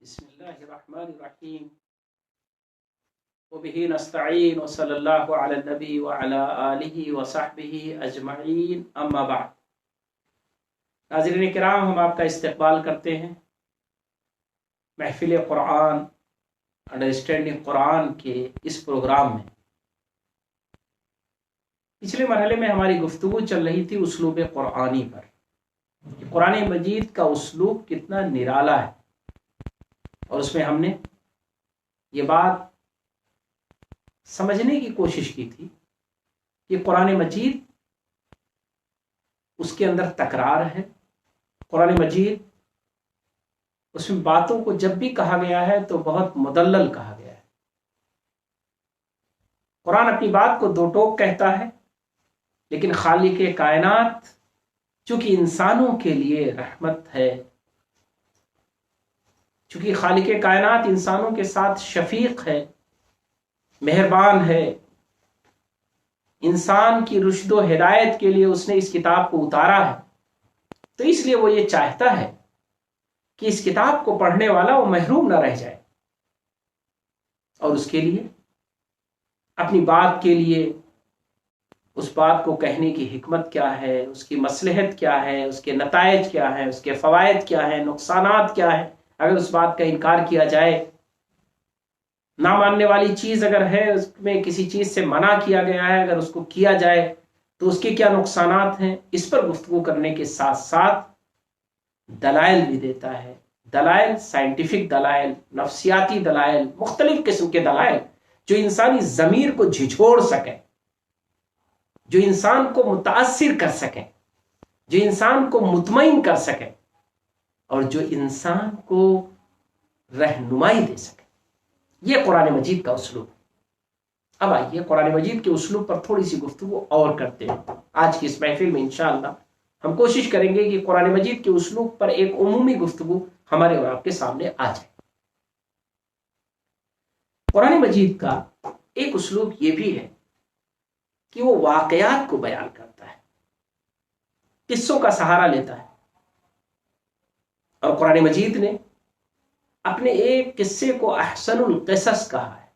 بسم الله الرحمن الرحیم وبه نستعین وصلی اللہ علی النبی وعلی آلہ وصحبہ اجمعین اما بعد۔ ناظرین کرام، ہم آپ کا استقبال کرتے ہیں محفل قرآن انڈرسٹینڈنگ قرآن کے اس پروگرام میں۔ پچھلے مرحلے میں ہماری گفتگو چل رہی تھی اسلوب قرآنی پر کہ قرآن مجید کا اسلوب کتنا نرالا ہے، اور اس میں ہم نے یہ بات سمجھنے کی کوشش کی تھی کہ قرآن مجید اس کے اندر تکرار ہے، قرآن مجید اس میں باتوں کو جب بھی کہا گیا ہے تو بہت مدلل کہا گیا ہے۔ قرآن اپنی بات کو دو ٹوک کہتا ہے، لیکن خالق کائنات چونکہ انسانوں کے لیے رحمت ہے، چونکہ خالق کائنات انسانوں کے ساتھ شفیق ہے، مہربان ہے، انسان کی رشد و ہدایت کے لیے اس نے اس کتاب کو اتارا ہے، تو اس لیے وہ یہ چاہتا ہے کہ اس کتاب کو پڑھنے والا وہ محروم نہ رہ جائے، اور اس کے لیے اپنی بات کے لیے اس بات کو کہنے کی حکمت کیا ہے، اس کی مصلحت کیا ہے، اس کے نتائج کیا ہے، اس کے فوائد کیا ہے، نقصانات کیا ہے۔ اگر اس بات کا انکار کیا جائے، نہ ماننے والی چیز اگر ہے، اس میں کسی چیز سے منع کیا گیا ہے، اگر اس کو کیا جائے تو اس کے کیا نقصانات ہیں، اس پر گفتگو کرنے کے ساتھ ساتھ دلائل بھی دیتا ہے۔ دلائل، سائنٹیفک دلائل، نفسیاتی دلائل، مختلف قسم کے دلائل جو انسانی ضمیر کو جھنجھوڑ سکیں، جو انسان کو متاثر کر سکیں، جو انسان کو مطمئن کر سکیں، اور جو انسان کو رہنمائی دے سکے۔ یہ قرآن مجید کا اسلوب ہے۔ اب آئیے قرآن مجید کے اسلوب پر تھوڑی سی گفتگو اور کرتے ہیں۔ آج کی اس محفل میں انشاءاللہ ہم کوشش کریں گے کہ قرآن مجید کے اسلوب پر ایک عمومی گفتگو ہمارے اور آپ کے سامنے آ جائے۔ قرآن مجید کا ایک اسلوب یہ بھی ہے کہ وہ واقعات کو بیان کرتا ہے، قصوں کا سہارا لیتا ہے، اور قرآن مجید نے اپنے ایک قصے کو احسن القصص کہا ہے،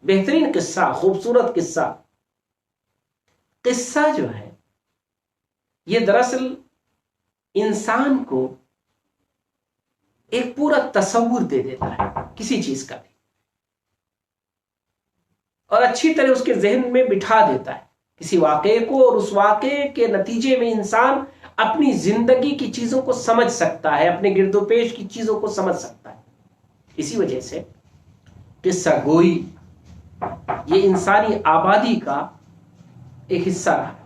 بہترین قصہ، خوبصورت قصہ۔ قصہ جو ہے یہ دراصل انسان کو ایک پورا تصور دے دیتا ہے کسی چیز کا بھی، اور اچھی طرح اس کے ذہن میں بٹھا دیتا ہے کسی واقعے کو، اور اس واقعے کے نتیجے میں انسان اپنی زندگی کی چیزوں کو سمجھ سکتا ہے، اپنے گرد و پیش کی چیزوں کو سمجھ سکتا ہے۔ اسی وجہ سے قصہ گوئی یہ انسانی آبادی کا ایک حصہ رہا ہے۔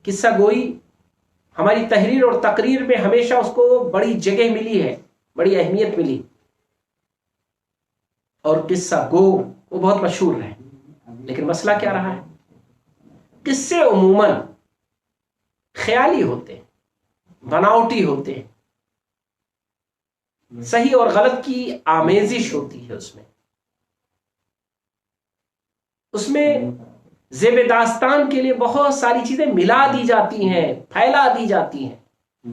قصہ گوئی ہماری تحریر اور تقریر میں ہمیشہ اس کو بڑی جگہ ملی ہے، بڑی اہمیت ملی، اور قصہ گو وہ بہت مشہور رہے۔ لیکن مسئلہ کیا رہا ہے؟ قصے عموماً خیالی ہوتے ہیں، بناوٹی ہوتے ہیں، صحیح اور غلط کی آمیزش ہوتی ہے، اس میں زیب داستان کے لیے بہت ساری چیزیں ملا دی جاتی ہیں، پھیلا دی جاتی ہیں۔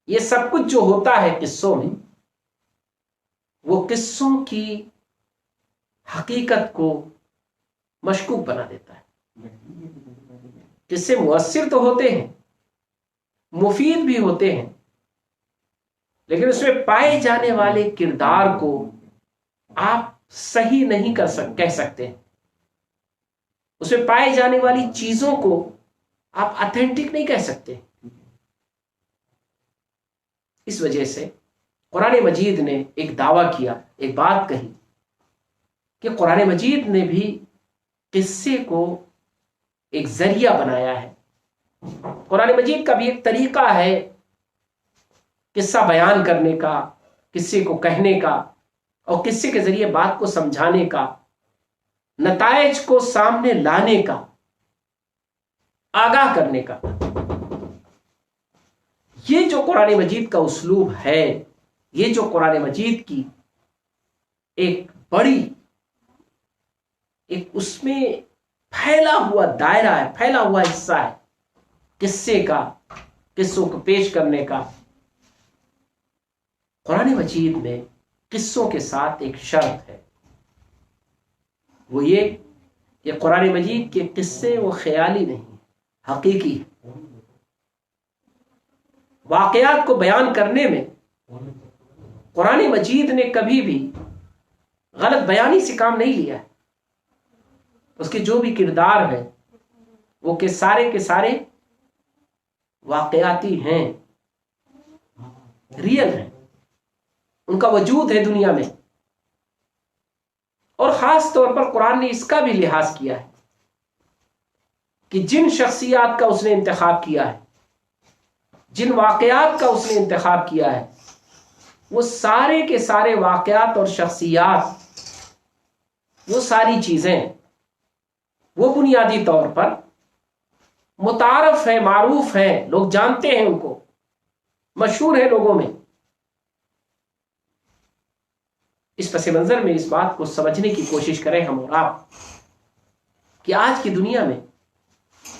یہ سب کچھ جو ہوتا ہے قصوں میں، وہ قصوں کی حقیقت کو مشکوک بنا دیتا ہے۔ قصے مؤثر تو ہوتے ہیں، مفید بھی ہوتے ہیں، لیکن اس میں پائے جانے والے کردار کو آپ صحیح نہیں کہہ سکتے، اس میں پائے جانے والی چیزوں کو آپ اتھینٹک نہیں کہہ سکتے۔ اس وجہ سے قرآن مجید نے ایک دعویٰ کیا، ایک بات کہی کہ قرآن مجید نے بھی قصے کو ایک ذریعہ بنایا ہے۔ قرآن مجید کا بھی ایک طریقہ ہے قصہ بیان کرنے کا، قصے کو کہنے کا، اور قصے کے ذریعے بات کو سمجھانے کا، نتائج کو سامنے لانے کا، آگاہ کرنے کا۔ یہ جو قرآن مجید کا اسلوب ہے، یہ جو قرآن مجید کی ایک بڑی اس میں پھیلا ہوا دائرہ ہے، پھیلا ہوا حصہ ہے قصے کا، قصوں کو پیش کرنے کا، قرآن مجید میں قصوں کے ساتھ ایک شرط ہے، وہ یہ کہ قرآن مجید کے قصے وہ خیالی نہیں، حقیقی ہے۔ واقعات کو بیان کرنے میں قرآن مجید نے کبھی بھی غلط بیانی سے کام نہیں لیا ہے۔ اس کے جو بھی کردار ہیں وہ کے سارے واقعاتی ہیں، ریئل ہیں، ان کا وجود ہے دنیا میں۔ اور خاص طور پر قرآن نے اس کا بھی لحاظ کیا ہے کہ جن شخصیات کا اس نے انتخاب کیا ہے، جن واقعات کا اس نے انتخاب کیا ہے، وہ سارے کے سارے واقعات اور شخصیات، وہ ساری چیزیں وہ بنیادی طور پر متعارف ہیں، معروف ہیں، لوگ جانتے ہیں، ان کو مشہور ہے لوگوں میں۔ اس پس منظر میں اس بات کو سمجھنے کی کوشش کریں ہم اور آپ کہ آج کی دنیا میں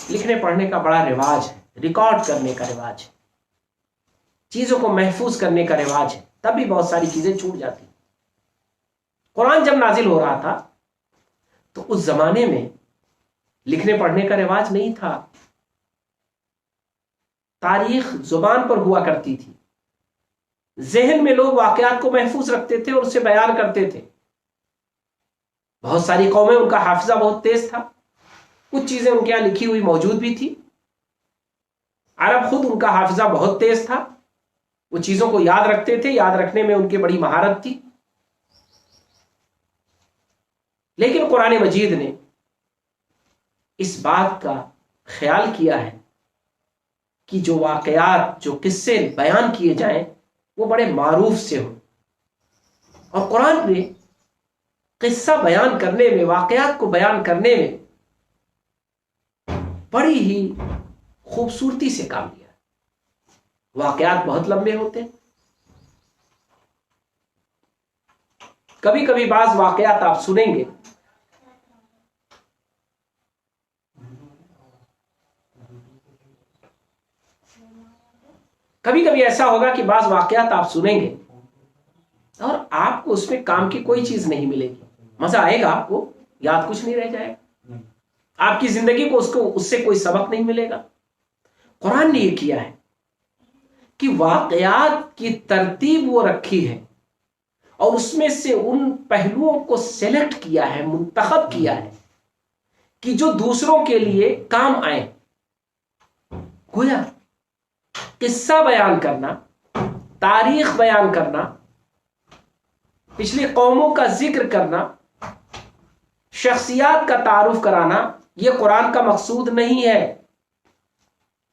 لکھنے پڑھنے کا بڑا رواج ہے، ریکارڈ کرنے کا رواج ہے، چیزوں کو محفوظ کرنے کا رواج ہے، تب بھی بہت ساری چیزیں چھوٹ جاتی۔ قرآن جب نازل ہو رہا تھا تو اس زمانے میں لکھنے پڑھنے کا رواج نہیں تھا، تاریخ زبان پر ہوا کرتی تھی، ذہن میں لوگ واقعات کو محفوظ رکھتے تھے اور اسے بیان کرتے تھے۔ بہت ساری قومیں ان کا حافظہ بہت تیز تھا، کچھ چیزیں ان کے یہاں لکھی ہوئی موجود بھی تھی۔ عرب خود ان کا حافظہ بہت تیز تھا، وہ چیزوں کو یاد رکھتے تھے، یاد رکھنے میں ان کی بڑی مہارت تھی۔ لیکن قرآن مجید نے اس بات کا خیال کیا ہے کہ جو واقعات، جو قصے بیان کیے جائیں وہ بڑے معروف سے ہوں، اور قرآن نے قصہ بیان کرنے میں، واقعات کو بیان کرنے میں بڑی ہی خوبصورتی سے کام لیا۔ واقعات بہت لمبے ہوتے ہیں، کبھی کبھی بعض واقعات آپ سنیں گے کبھی کبھی ایسا ہوگا کہ بعض واقعات آپ سنیں گے اور آپ کو اس میں کام کی کوئی چیز نہیں ملے گی، مزہ آئے گا آپ کو، یاد کچھ نہیں رہ جائے گا، آپ کی زندگی کو اس سے کوئی سبق نہیں ملے گا۔ قرآن نے یہ کیا ہے کہ واقعات کی ترتیب وہ رکھی ہے اور اس میں سے ان پہلوؤں کو سلیکٹ کیا ہے، منتخب کیا ہے کہ جو دوسروں کے لیے کام آئیں۔ گویا قصہ بیان کرنا، تاریخ بیان کرنا، پچھلی قوموں کا ذکر کرنا، شخصیات کا تعارف کرانا، یہ قرآن کا مقصود نہیں ہے۔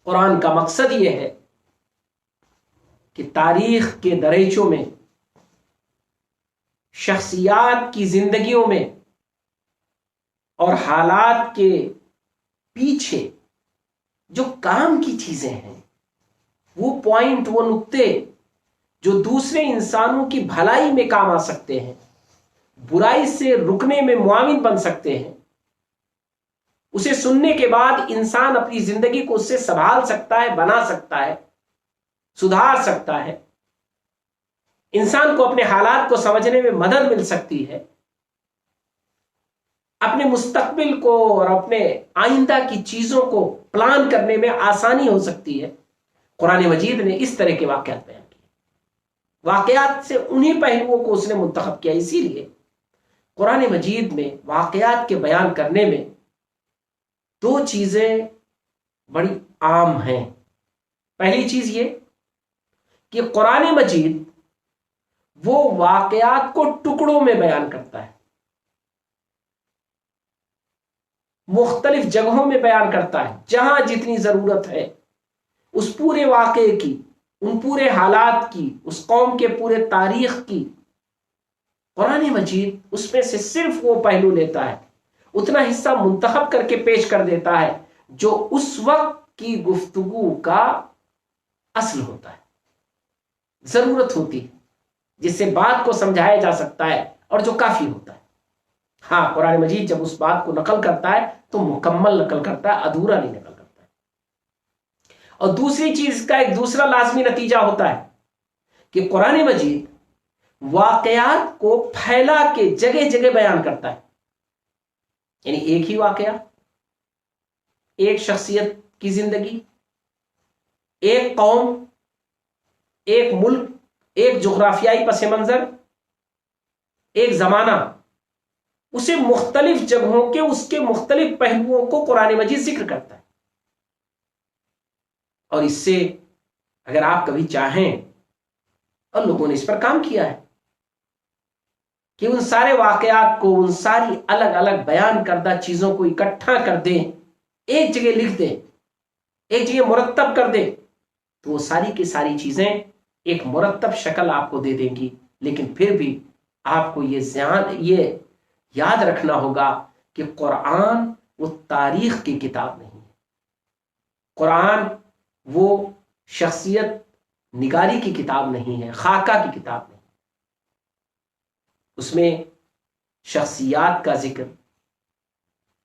قرآن کا مقصد یہ ہے کہ تاریخ کے دریچوں میں، شخصیات کی زندگیوں میں اور حالات کے پیچھے جو کام کی چیزیں ہیں، وہ پوائنٹ، وہ نقطے جو دوسرے انسانوں کی بھلائی میں کام آ سکتے ہیں، برائی سے رکنے میں معاون بن سکتے ہیں، اسے سننے کے بعد انسان اپنی زندگی کو اس سے سنبھال سکتا ہے، بنا سکتا ہے، سدھار سکتا ہے، انسان کو اپنے حالات کو سمجھنے میں مدد مل سکتی ہے، اپنے مستقبل کو اور اپنے آئندہ کی چیزوں کو پلان کرنے میں آسانی ہو سکتی ہے۔ قرآن مجید نے اس طرح کے واقعات بیان کیے، واقعات سے انہی پہلوؤں کو اس نے منتخب کیا۔ اسی لیے قرآن مجید میں واقعات کے بیان کرنے میں دو چیزیں بڑی عام ہیں۔ پہلی چیز یہ کہ قرآن مجید وہ واقعات کو ٹکڑوں میں بیان کرتا ہے، مختلف جگہوں میں بیان کرتا ہے، جہاں جتنی ضرورت ہے اس پورے واقعے کی، ان پورے حالات کی، اس قوم کے پورے تاریخ کی۔ قرآن مجید اس میں سے صرف وہ پہلو لیتا ہے، اتنا حصہ منتخب کر کے پیش کر دیتا ہے جو اس وقت کی گفتگو کا اصل ہوتا ہے، ضرورت ہوتی ہے، جس سے بات کو سمجھایا جا سکتا ہے اور جو کافی ہوتا ہے۔ ہاں، قرآن مجید جب اس بات کو نقل کرتا ہے تو مکمل نقل کرتا ہے، ادھورا نہیں نقل کرتا ہے۔ اور دوسری چیز کا ایک دوسرا لازمی نتیجہ ہوتا ہے کہ قرآن مجید واقعات کو پھیلا کے جگہ جگہ بیان کرتا ہے. یعنی ایک ہی واقعہ، ایک شخصیت کی زندگی، ایک قوم، ایک ملک، ایک جغرافیائی پس منظر، ایک زمانہ، اسے مختلف جگہوں کے اس کے مختلف پہلوؤں کو قرآن مجید ذکر کرتا ہے. اور اس سے اگر آپ کبھی چاہیں، اور لوگوں نے اس پر کام کیا ہے کہ ان سارے واقعات کو، ان ساری الگ الگ بیان کردہ چیزوں کو اکٹھا کر دیں، ایک جگہ لکھ دیں، ایک جگہ مرتب کر دیں، تو وہ ساری کی ساری چیزیں ایک مرتب شکل آپ کو دے دیں گی. لیکن پھر بھی آپ کو یہ یاد رکھنا ہوگا کہ قرآن وہ تاریخ کی کتاب نہیں ہے. قرآن وہ شخصیت نگاری کی کتاب نہیں ہے، خاکہ کی کتاب نہیں. اس میں شخصیات کا ذکر،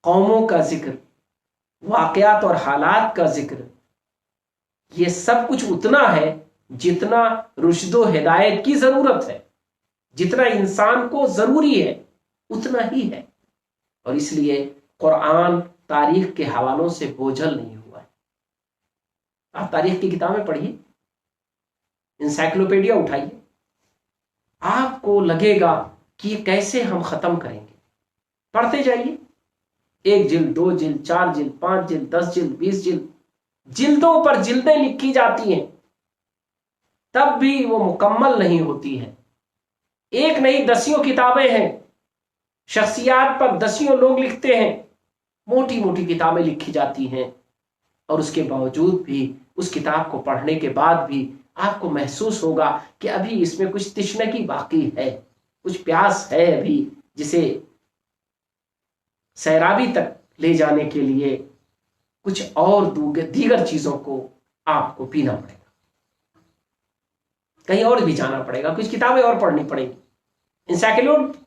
قوموں کا ذکر، واقعات اور حالات کا ذکر، یہ سب کچھ اتنا ہے جتنا رشد و ہدایت کی ضرورت ہے، جتنا انسان کو ضروری ہے اتنا ہی ہے. اور اس لیے قرآن تاریخ کے حوالوں سے بوجھل نہیں ہوا ہے. آپ تاریخ کی کتابیں پڑھیے، انسائکلوپیڈیا اٹھائیے، آپ کو لگے گا کہ یہ کیسے ہم ختم کریں گے. پڑھتے جائیے، 1 جلد، 2 جلد، 4 جلد، 5 جلد، 10 جلد، 20 جلد، جلدوں پر جلدیں لکھی جاتی ہیں، تب بھی وہ مکمل نہیں ہوتی ہے. ایک نہیں 10 کتابیں ہیں، شخصیات پر 10 لوگ لکھتے ہیں، موٹی موٹی کتابیں لکھی جاتی ہیں. اور اس کے باوجود بھی، اس کتاب کو پڑھنے کے بعد بھی آپ کو محسوس ہوگا کہ ابھی اس میں کچھ تشنگی باقی ہے، کچھ پیاس ہے ابھی، جسے سیرابی تک لے جانے کے لیے کچھ اور دیگر چیزوں کو آپ کو پینا پڑے گا، کہیں اور بھی جانا پڑے گا، کچھ کتابیں اور پڑھنی پڑے گی.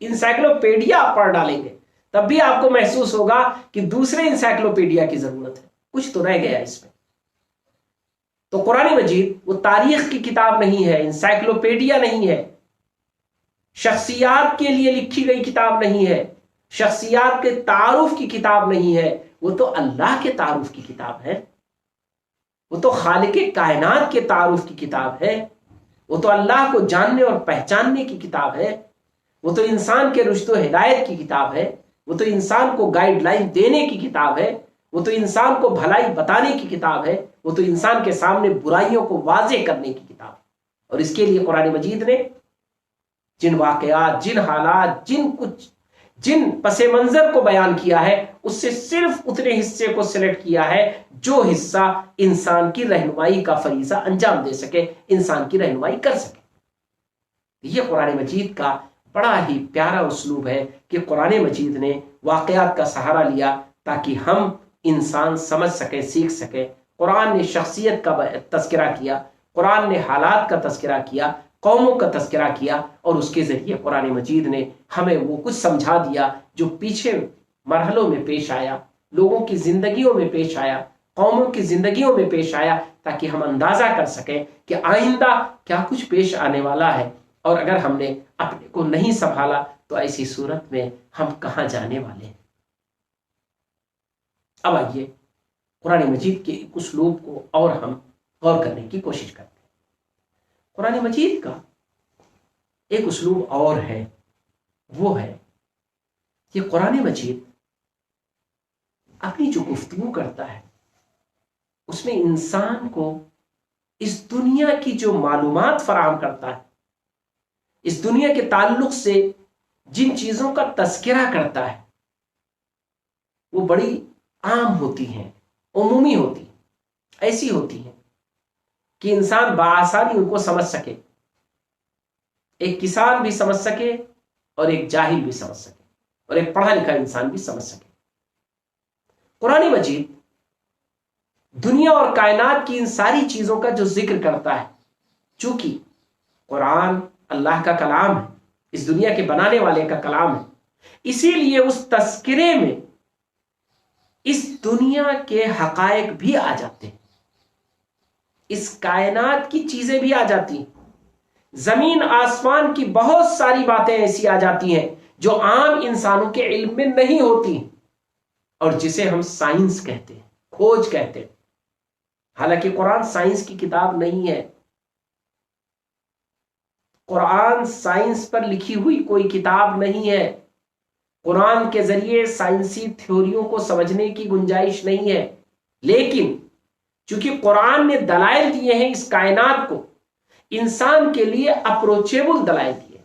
انسائکلوپیڈیا آپ پڑھ ڈالیں گے تب بھی آپ کو محسوس ہوگا کہ دوسرے انسائکلوپیڈیا کی ضرورت ہے، کچھ تو رہ گیا اس میں. تو قرآن مجید وہ تاریخ کی کتاب نہیں ہے، انسائکلوپیڈیا نہیں ہے، شخصیات کے لیے لکھی گئی کتاب نہیں ہے، شخصیات کے تعارف کی کتاب نہیں ہے. وہ تو اللہ کے تعارف کی کتاب ہے، وہ تو خالق کائنات کے تعارف کی کتاب ہے، وہ تو اللہ کو جاننے اور پہچاننے کی کتاب ہے، وہ تو انسان کے رشد و ہدایت کی کتاب ہے، وہ تو انسان کو گائیڈ لائن دینے کی کتاب ہے، وہ تو انسان کو بھلائی بتانے کی کتاب ہے، وہ تو انسان کے سامنے برائیوں کو واضح کرنے کی کتاب ہے. اور اس کے لیے قرآن مجید نے جن واقعات، جن حالات، جن پس منظر کو بیان کیا ہے، اس سے صرف اتنے حصے کو سلیکٹ کیا ہے جو حصہ انسان کی رہنمائی کا فریضہ انجام دے سکے، انسان کی رہنمائی کر سکے. یہ قرآن مجید کا بڑا ہی پیارا اسلوب ہے کہ قرآن مجید نے واقعات کا سہارا لیا تاکہ ہم انسان سمجھ سکیں، سیکھ سکیں. قرآن نے شخصیت کا تذکرہ کیا، قرآن نے حالات کا تذکرہ کیا، قوموں کا تذکرہ کیا، اور اس کے ذریعے قرآن مجید نے ہمیں وہ کچھ سمجھا دیا جو پیچھے مرحلوں میں پیش آیا، لوگوں کی زندگیوں میں پیش آیا، قوموں کی زندگیوں میں پیش آیا، تاکہ ہم اندازہ کر سکیں کہ آئندہ کیا کچھ پیش آنے والا ہے. اور اگر ہم نے اپنے کو نہیں سنبھالا تو ایسی صورت میں ہم کہاں جانے والے ہیں. اب آئیے قرآن مجید کے اسلوب کو اور ہم غور کرنے کی کوشش کرتے ہیں. قرآن مجید کا ایک اسلوب اور ہے، وہ ہے کہ قرآن مجید اپنی جو گفتگو کرتا ہے اس میں انسان کو اس دنیا کی جو معلومات فراہم کرتا ہے، اس دنیا کے تعلق سے جن چیزوں کا تذکرہ کرتا ہے، وہ بڑی عام ہوتی ہیں، عمومی ہوتی ہیں، ایسی ہوتی ہیں کہ انسان بآسانی ان کو سمجھ سکے، ایک کسان بھی سمجھ سکے اور ایک جاہل بھی سمجھ سکے اور ایک پڑھا لکھا انسان بھی سمجھ سکے. قرآن مجید دنیا اور کائنات کی ان ساری چیزوں کا جو ذکر کرتا ہے، چونکہ قرآن اللہ کا کلام ہے، اس دنیا کے بنانے والے کا کلام ہے، اسی لیے اس تذکرے میں اس دنیا کے حقائق بھی آ جاتے ہیں، اس کائنات کی چیزیں بھی آ جاتی ہیں. زمین آسمان کی بہت ساری باتیں ایسی آ جاتی ہیں جو عام انسانوں کے علم میں نہیں ہوتی اور جسے ہم سائنس کہتے ہیں، کھوج کہتے ہیں۔ حالانکہ قرآن سائنس کی کتاب نہیں ہے، قرآن سائنس پر لکھی ہوئی کوئی کتاب نہیں ہے، قرآن کے ذریعے سائنسی تھیوریوں کو سمجھنے کی گنجائش نہیں ہے۔ لیکن چونکہ قرآن نے دلائل دیے ہیں اس کائنات کو، انسان کے لیے اپروچیبل دلائل دیے،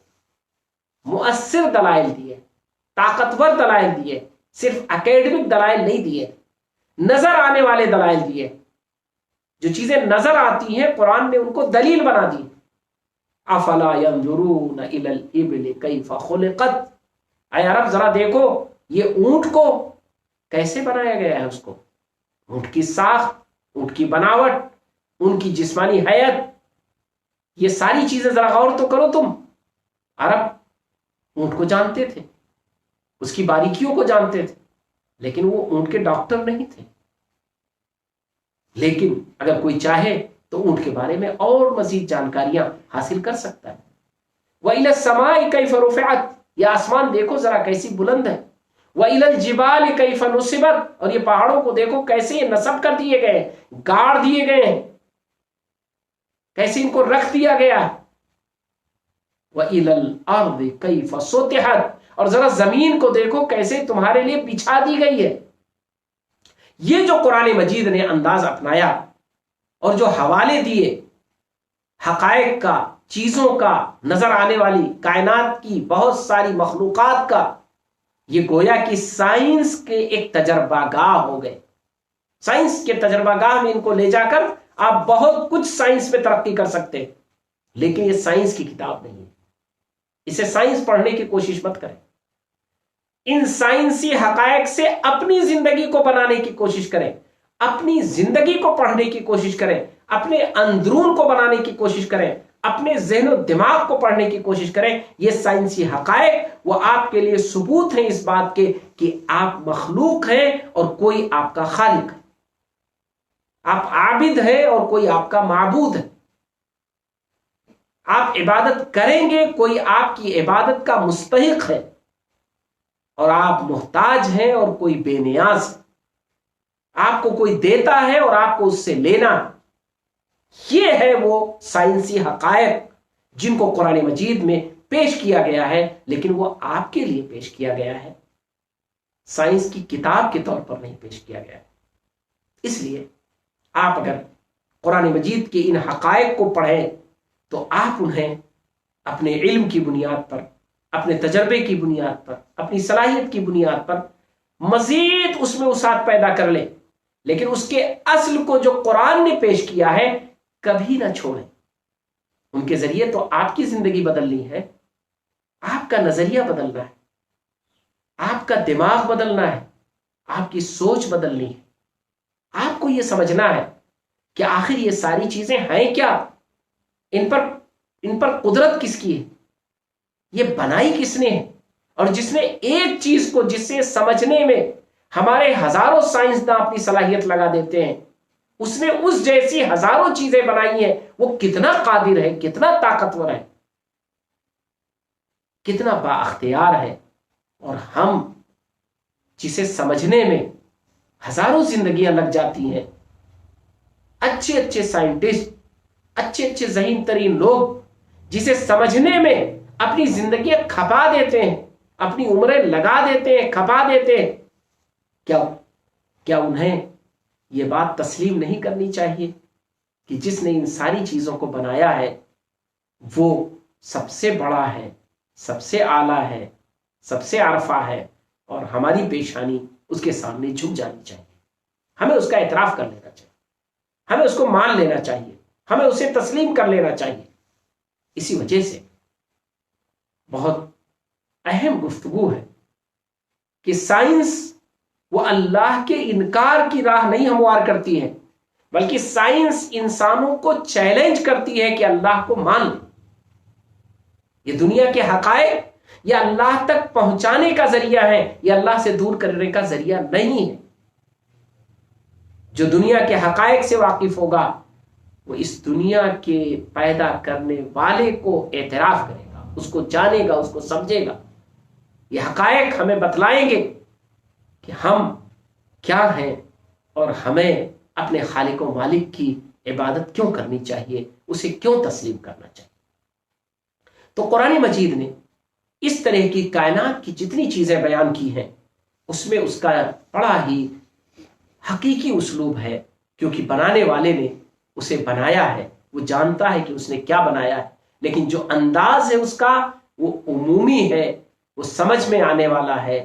مؤثر دلائل دیے، طاقتور دلائل دیے، صرف اکیڈمک دلائل نہیں دیے، نظر آنے والے دلائل دیے۔ جو چیزیں نظر آتی ہیں قرآن نے ان کو دلیل بنا دی۔ افلا ينظرون الى الابل كيف خلقت، اے عرب ذرا دیکھو یہ اونٹ کو کیسے بنایا گیا ہے، اس کو اونٹ کی ساخت، اونٹ کی بناوٹ، ان کی جسمانی حیت، یہ ساری چیزیں ذرا غور تو کرو تم۔ عرب اونٹ کو جانتے تھے، اس کی باریکیوں کو جانتے تھے، لیکن وہ اونٹ کے ڈاکٹر نہیں تھے۔ لیکن اگر کوئی چاہے تو اونٹ کے بارے میں اور مزید جانکاریاں حاصل کر سکتا ہے۔ وَإِلَى السَّمَاءِ كَيْفَ رُفِعَتْ، یہ آسمان دیکھو ذرا کیسی بلند ہے۔ وَإِلَى الْجِبَالِ كَيْفَ نُصِبَتْ، اور یہ پہاڑوں کو دیکھو کیسے یہ نصب کر دیے گئے، گاڑ دیے گئے ہیں، کیسے ان کو رکھ دیا گیا۔ وَإِلَى الْأَرْضِ كَيْفَ سُطِحَتْ، اور ذرا زمین کو دیکھو کیسے تمہارے لیے بچھا دی گئی ہے۔ یہ جو قرآن مجید نے انداز اپنایا اور جو حوالے دیے حقائق کا، چیزوں کا، نظر آنے والی کائنات کی بہت ساری مخلوقات کا، یہ گویا کہ سائنس کے ایک تجربہ گاہ ہو گئے۔ سائنس کے تجربہ گاہ میں ان کو لے جا کر آپ بہت کچھ سائنس میں ترقی کر سکتے ہیں، لیکن یہ سائنس کی کتاب نہیں ہے، اسے سائنس پڑھنے کی کوشش مت کریں۔ ان سائنسی حقائق سے اپنی زندگی کو بنانے کی کوشش کریں، اپنی زندگی کو پڑھنے کی کوشش کریں، اپنے اندرون کو بنانے کی کوشش کریں، اپنے ذہن و دماغ کو پڑھنے کی کوشش کریں۔ یہ سائنسی حقائق وہ آپ کے لیے ثبوت ہیں اس بات کے کہ آپ مخلوق ہیں اور کوئی آپ کا خالق ہے، آپ عابد ہیں اور کوئی آپ کا معبود ہے، آپ عبادت کریں گے کوئی آپ کی عبادت کا مستحق ہے، اور آپ محتاج ہیں اور کوئی بے نیاز ہے، آپ کو کوئی دیتا ہے اور آپ کو اس سے لینا۔ یہ ہے وہ سائنسی حقائق جن کو قرآن مجید میں پیش کیا گیا ہے، لیکن وہ آپ کے لیے پیش کیا گیا ہے، سائنس کی کتاب کے طور پر نہیں پیش کیا گیا ہے۔ اس لیے آپ اگر قرآن مجید کے ان حقائق کو پڑھیں تو آپ انہیں اپنے علم کی بنیاد پر، اپنے تجربے کی بنیاد پر، اپنی صلاحیت کی بنیاد پر مزید اس میں وسعت پیدا کر لیں، لیکن اس کے اصل کو جو قرآن نے پیش کیا ہے کبھی نہ چھوڑیں۔ ان کے ذریعے تو آپ کی زندگی بدلنی ہے، آپ کا نظریہ بدلنا ہے، آپ کا دماغ بدلنا ہے، آپ کی سوچ بدلنی ہے۔ آپ کو یہ سمجھنا ہے کہ آخر یہ ساری چیزیں ہیں کیا، ان پر قدرت کس کی ہے، یہ بنائی کس نے ہے، اور جس نے ایک چیز کو جس سے سمجھنے میں ہمارے ہزاروں سائنسداں اپنی صلاحیت لگا دیتے ہیں، اس نے اس جیسی ہزاروں چیزیں بنائی ہیں، وہ کتنا قادر ہے، کتنا طاقتور ہے، کتنا بااختیار ہے، اور ہم جسے سمجھنے میں ہزاروں زندگیاں لگ جاتی ہیں، اچھے اچھے سائنٹسٹ، اچھے اچھے ذہین ترین لوگ جسے سمجھنے میں اپنی زندگیاں کھپا دیتے ہیں، اپنی عمریں لگا دیتے ہیں، کھپا دیتے ہیں، کیا انہیں یہ بات تسلیم نہیں کرنی چاہیے کہ جس نے ان ساری چیزوں کو بنایا ہے وہ سب سے بڑا ہے، سب سے اعلیٰ ہے، سب سے عرفہ ہے، اور ہماری پیشانی اس کے سامنے جھک جانی چاہیے، ہمیں اس کا اعتراف کر لینا چاہیے، ہمیں اس کو مان لینا چاہیے، ہمیں اسے تسلیم کر لینا چاہیے۔ اسی وجہ سے بہت اہم گفتگو ہے کہ سائنس وہ اللہ کے انکار کی راہ نہیں ہموار کرتی ہے، بلکہ سائنس انسانوں کو چیلنج کرتی ہے کہ اللہ کو مان لیں۔ یہ دنیا کے حقائق یہ اللہ تک پہنچانے کا ذریعہ ہے، یہ اللہ سے دور کرنے کا ذریعہ نہیں ہے۔ جو دنیا کے حقائق سے واقف ہوگا وہ اس دنیا کے پیدا کرنے والے کو اعتراف کرے گا، اس کو جانے گا، اس کو سمجھے گا۔ یہ حقائق ہمیں بتلائیں گے کہ ہم کیا ہیں اور ہمیں اپنے خالق و مالک کی عبادت کیوں کرنی چاہیے، اسے کیوں تسلیم کرنا چاہیے۔ تو قرآن مجید نے اس طرح کی کائنات کی جتنی چیزیں بیان کی ہیں اس میں اس کا بڑا ہی حقیقی اسلوب ہے، کیونکہ بنانے والے نے اسے بنایا ہے، وہ جانتا ہے کہ اس نے کیا بنایا ہے، لیکن جو انداز ہے اس کا وہ عمومی ہے، وہ سمجھ میں آنے والا ہے،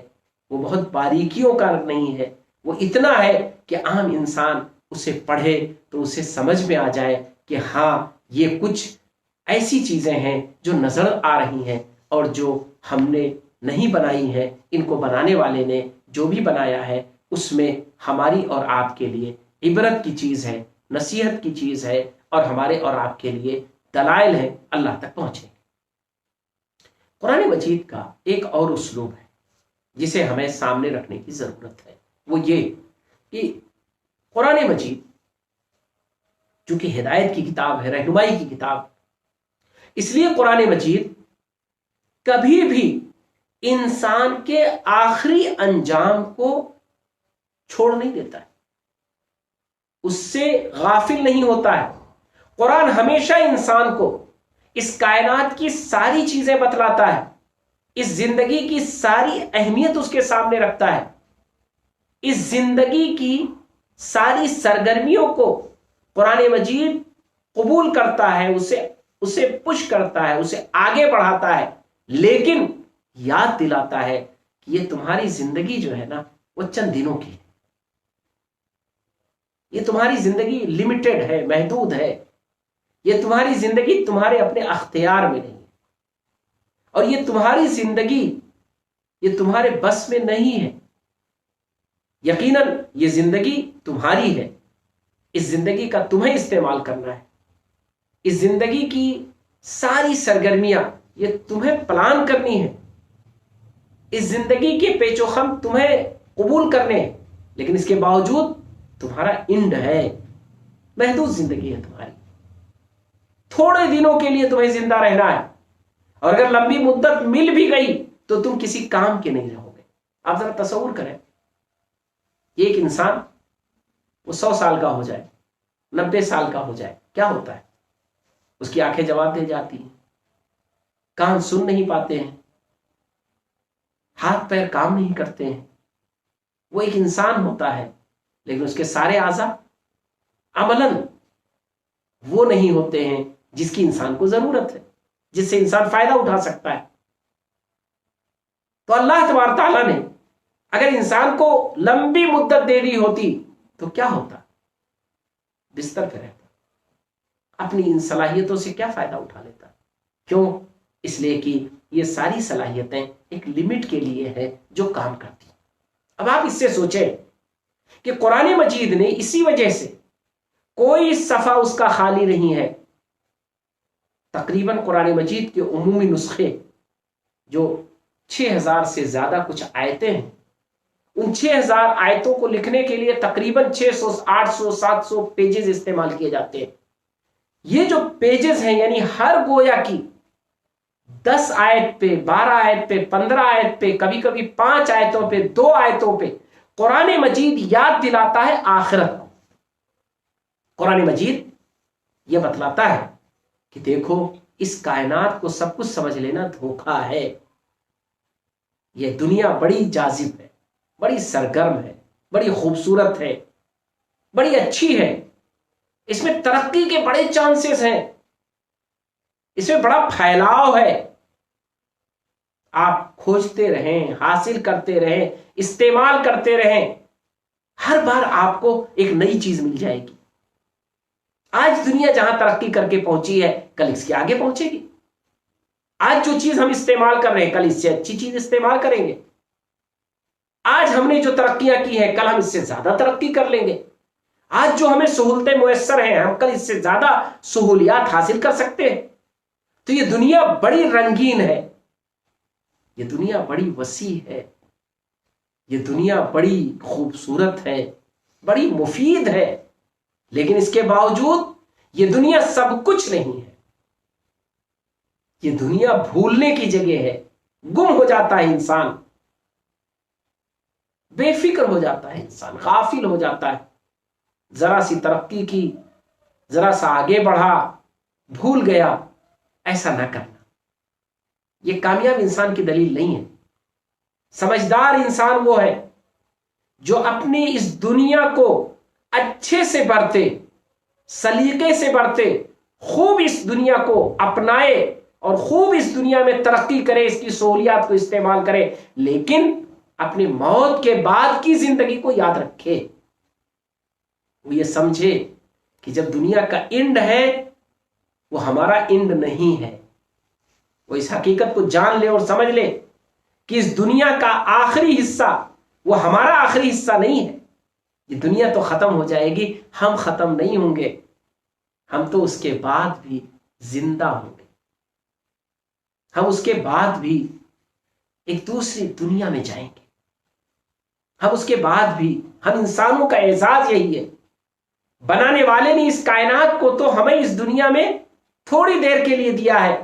وہ بہت باریکیوں کا نہیں ہے، وہ اتنا ہے کہ عام انسان اسے پڑھے تو اسے سمجھ میں آ جائے کہ ہاں یہ کچھ ایسی چیزیں ہیں جو نظر آ رہی ہیں اور جو ہم نے نہیں بنائی ہیں، ان کو بنانے والے نے جو بھی بنایا ہے اس میں ہماری اور آپ کے لیے عبرت کی چیز ہے، نصیحت کی چیز ہے، اور ہمارے اور آپ کے لیے دلائل ہے اللہ تک پہنچے۔ قرآن مجید کا ایک اور اسلوب ہے جسے ہمیں سامنے رکھنے کی ضرورت ہے، وہ یہ کہ قرآن مجید چونکہ ہدایت کی کتاب ہے، رہنمائی کی کتاب، اس لیے قرآن مجید کبھی بھی انسان کے آخری انجام کو چھوڑ نہیں دیتا ہے، اس سے غافل نہیں ہوتا ہے۔ قرآن ہمیشہ انسان کو اس کائنات کی ساری چیزیں بتلاتا ہے، اس زندگی کی ساری اہمیت اس کے سامنے رکھتا ہے، اس زندگی کی ساری سرگرمیوں کو قرآن مجید قبول کرتا ہے، اسے پش کرتا ہے، اسے آگے بڑھاتا ہے، لیکن یاد دلاتا ہے کہ یہ تمہاری زندگی جو ہے نا وہ چند دنوں کی ہے، یہ تمہاری زندگی لمیٹڈ ہے، محدود ہے، یہ تمہاری زندگی تمہارے اپنے اختیار میں نہیں ہے، اور یہ تمہاری زندگی یہ تمہارے بس میں نہیں ہے۔ یقیناً یہ زندگی تمہاری ہے، اس زندگی کا تمہیں استعمال کرنا ہے، اس زندگی کی ساری سرگرمیاں یہ تمہیں پلان کرنی ہے، اس زندگی کے پیچ و خم تمہیں قبول کرنے ہیں، لیکن اس کے باوجود تمہارا اینڈ ہے، محدود زندگی ہے تمہاری، تھوڑے دنوں کے لیے تمہیں زندہ رہنا ہے، اور اگر لمبی مدت مل بھی گئی تو تم کسی کام کے نہیں رہو گے۔ آپ ذرا تصور کریں، ایک انسان وہ 100 سال کا ہو جائے، 90 سال کا ہو جائے، کیا ہوتا ہے؟ اس کی آنکھیں جواب دے جاتی ہیں، کان سن نہیں پاتے ہیں، ہاتھ پیر کام نہیں کرتے ہیں، وہ ایک انسان ہوتا ہے، لیکن اس کے سارے اعضاء عملاً وہ نہیں ہوتے ہیں جس کی انسان کو ضرورت ہے، جس سے انسان فائدہ اٹھا سکتا ہے۔ تو اللہ تبارک تعالیٰ نے اگر انسان کو لمبی مدت دے دی ہوتی تو کیا ہوتا؟ بستر پہ رہتا، اپنی ان صلاحیتوں سے کیا فائدہ اٹھا لیتا؟ کیوں؟ اس لیے کہ یہ ساری صلاحیتیں ایک لمٹ کے لیے ہے جو کام کرتی۔ اب آپ اس سے سوچیں کہ قرآن مجید نے اسی وجہ سے کوئی صفحہ اس کا خالی نہیں ہے، تقریباً قرآن مجید کے عمومی نسخے جو 6000 سے زیادہ کچھ آیتیں ہیں، ان 6000 آیتوں کو لکھنے کے لیے تقریباً 600 800 700 پیجز استعمال کیے جاتے ہیں۔ یہ جو پیجز ہیں یعنی ہر گویا کی 10 آیت پہ، 12 آیت پہ، 15 آیت پہ، کبھی کبھی 5 آیتوں پہ، 2 آیتوں پہ قرآن مجید یاد دلاتا ہے آخرت کو۔ قرآن مجید یہ بتلاتا ہے کہ دیکھو اس کائنات کو سب کچھ سمجھ لینا دھوکا ہے، یہ دنیا بڑی جاذب ہے، بڑی سرگرم ہے، بڑی خوبصورت ہے، بڑی اچھی ہے، اس میں ترقی کے بڑے چانسز ہیں، اس میں بڑا پھیلاؤ ہے، آپ کھوجتے رہیں، حاصل کرتے رہیں، استعمال کرتے رہیں، ہر بار آپ کو ایک نئی چیز مل جائے گی۔ آج دنیا جہاں ترقی کر کے پہنچی ہے کل اس کے آگے پہنچے گی، آج جو چیز ہم استعمال کر رہے ہیں کل اس سے اچھی چیز استعمال کریں گے، آج ہم نے جو ترقیاں کی ہیں کل ہم اس سے زیادہ ترقی کر لیں گے، آج جو ہمیں سہولتیں میسر ہیں ہم کل اس سے زیادہ سہولیات حاصل کر سکتے ہیں۔ تو یہ دنیا بڑی رنگین ہے، یہ دنیا بڑی وسیع ہے، یہ دنیا بڑی خوبصورت ہے، بڑی مفید ہے، لیکن اس کے باوجود یہ دنیا سب کچھ نہیں ہے، یہ دنیا بھولنے کی جگہ ہے۔ گم ہو جاتا ہے انسان، بے فکر ہو جاتا ہے انسان، غافل ہو جاتا ہے، ذرا سی ترقی کی، ذرا سا آگے بڑھا، بھول گیا۔ ایسا نہ کرنا، یہ کامیاب انسان کی دلیل نہیں ہے۔ سمجھدار انسان وہ ہے جو اپنی اس دنیا کو اچھے سے برتے، سلیقے سے برتے، خوب اس دنیا کو اپنائے اور خوب اس دنیا میں ترقی کرے، اس کی سہولیات کو استعمال کرے، لیکن اپنی موت کے بعد کی زندگی کو یاد رکھے۔ وہ یہ سمجھے کہ جب دنیا کا اینڈ ہے وہ ہمارا اینڈ نہیں ہے۔ وہ اس حقیقت کو جان لے اور سمجھ لے کہ اس دنیا کا آخری حصہ وہ ہمارا آخری حصہ نہیں ہے۔ یہ دنیا تو ختم ہو جائے گی، ہم ختم نہیں ہوں گے، ہم تو اس کے بعد بھی زندہ ہوں گے، ہم اس کے بعد بھی ایک دوسری دنیا میں جائیں گے، ہم اس کے بعد بھی، ہم انسانوں کا اعزاز یہی ہے، بنانے والے نے اس کائنات کو تو ہمیں اس دنیا میں تھوڑی دیر کے لیے دیا ہے،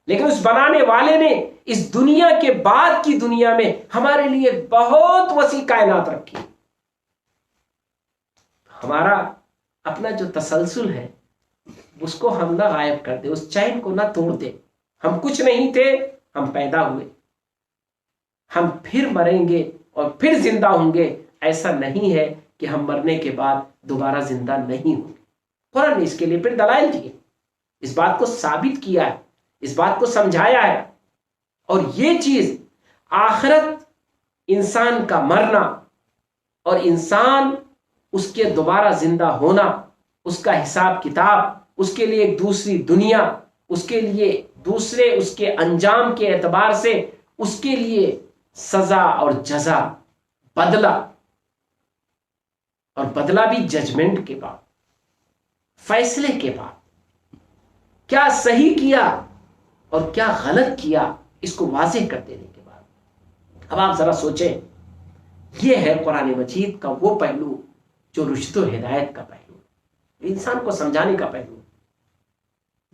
لیکن اس بنانے والے نے اس دنیا کے بعد کی دنیا میں ہمارے لیے بہت وسیع کائنات رکھی۔ ہمارا اپنا جو تسلسل ہے اس کو ہم نہ غائب کر دے، اس چین کو نہ توڑ دے۔ ہم کچھ نہیں تھے، ہم پیدا ہوئے، ہم پھر مریں گے اور پھر زندہ ہوں گے۔ ایسا نہیں ہے کہ ہم مرنے کے بعد دوبارہ زندہ نہیں ہوں گے۔ قرآن نے اس کے لیے پھر دلائل دیے، اس بات کو ثابت کیا ہے، اس بات کو سمجھایا ہے۔ اور یہ چیز آخرت، انسان کا مرنا اور انسان اس کے دوبارہ زندہ ہونا، اس کا حساب کتاب، اس کے لیے ایک دوسری دنیا، اس کے لیے دوسرے، اس کے انجام کے اعتبار سے اس کے لیے سزا اور جزا، بدلہ، اور بدلہ بھی ججمنٹ کے بعد، فیصلے کے بعد، کیا صحیح کیا اور کیا غلط کیا اس کو واضح کر دینے کے بعد۔ اب آپ ذرا سوچیں، یہ ہے قرآن مجید کا وہ پہلو جو رشد و ہدایت کا پہلو، انسان کو سمجھانے کا پہلو۔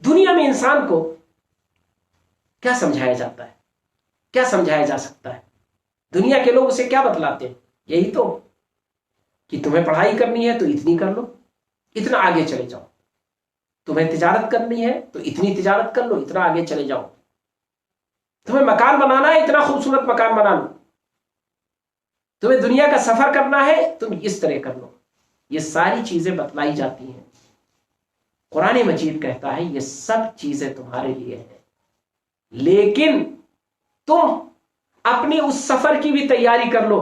دنیا میں انسان کو کیا سمجھایا جاتا ہے، کیا سمجھایا جا سکتا ہے؟ دنیا کے لوگ اسے کیا بتلاتے ہیں؟ یہی تو کہ تمہیں پڑھائی کرنی ہے تو اتنی کر لو، اتنا آگے چلے جاؤ، تمہیں تجارت کرنی ہے تو اتنی تجارت کر لو، اتنا آگے چلے جاؤ، تمہیں مکان بنانا ہے اتنا خوبصورت مکان بنا لو، تمہیں دنیا کا سفر کرنا ہے تم اس طرح کر لو۔ یہ ساری چیزیں بتلائی جاتی ہیں۔ قرآن مجید کہتا ہے یہ سب چیزیں تمہارے لیے ہیں، لیکن تم اپنی اس سفر کی بھی تیاری کر لو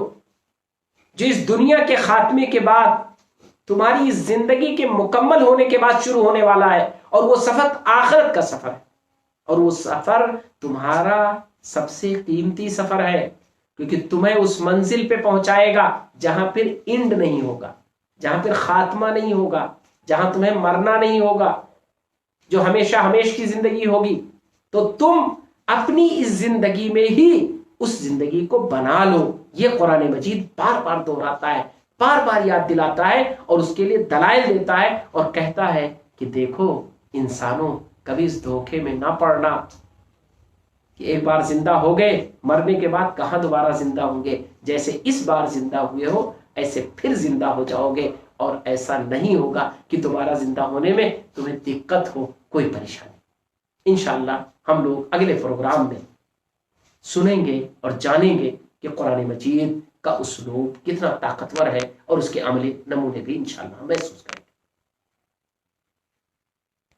جو اس دنیا کے خاتمے کے بعد، تمہاری اس زندگی کے مکمل ہونے کے بعد شروع ہونے والا ہے، اور وہ سفر آخرت کا سفر ہے، اور وہ سفر تمہارا سب سے قیمتی سفر ہے، کیونکہ تمہیں اس منزل پہ پہنچائے گا جہاں پھر اینڈ نہیں ہوگا، جہاں پھر خاتمہ نہیں ہوگا، جہاں تمہیں مرنا نہیں ہوگا، جو ہمیشہ ہمیش کی زندگی ہوگی۔ تو تم اپنی اس زندگی میں ہی اس زندگی کو بنا لو۔ یہ قرآن مجید بار بار دہراتا ہے، بار بار یاد دلاتا ہے، اور اس کے لیے دلائل دیتا ہے، اور کہتا ہے کہ دیکھو انسانوں، کبھی اس دھوکے میں نہ پڑنا کہ ایک بار زندہ ہو گئے، مرنے کے بعد کہاں دوبارہ زندہ ہوں گے۔ جیسے اس بار زندہ ہوئے ہو ایسے پھر زندہ ہو جاؤ گے، اور ایسا نہیں ہوگا کہ دوبارہ زندہ ہونے میں تمہیں دقت ہو، کوئی پریشانی۔ انشاءاللہ ہم لوگ اگلے پروگرام میں سنیں گے اور جانیں گے کہ قرآن مجید کا اسلوب کتنا طاقتور ہے، اور اس کے عملی نمونے بھی انشاءاللہ محسوس کریں گے۔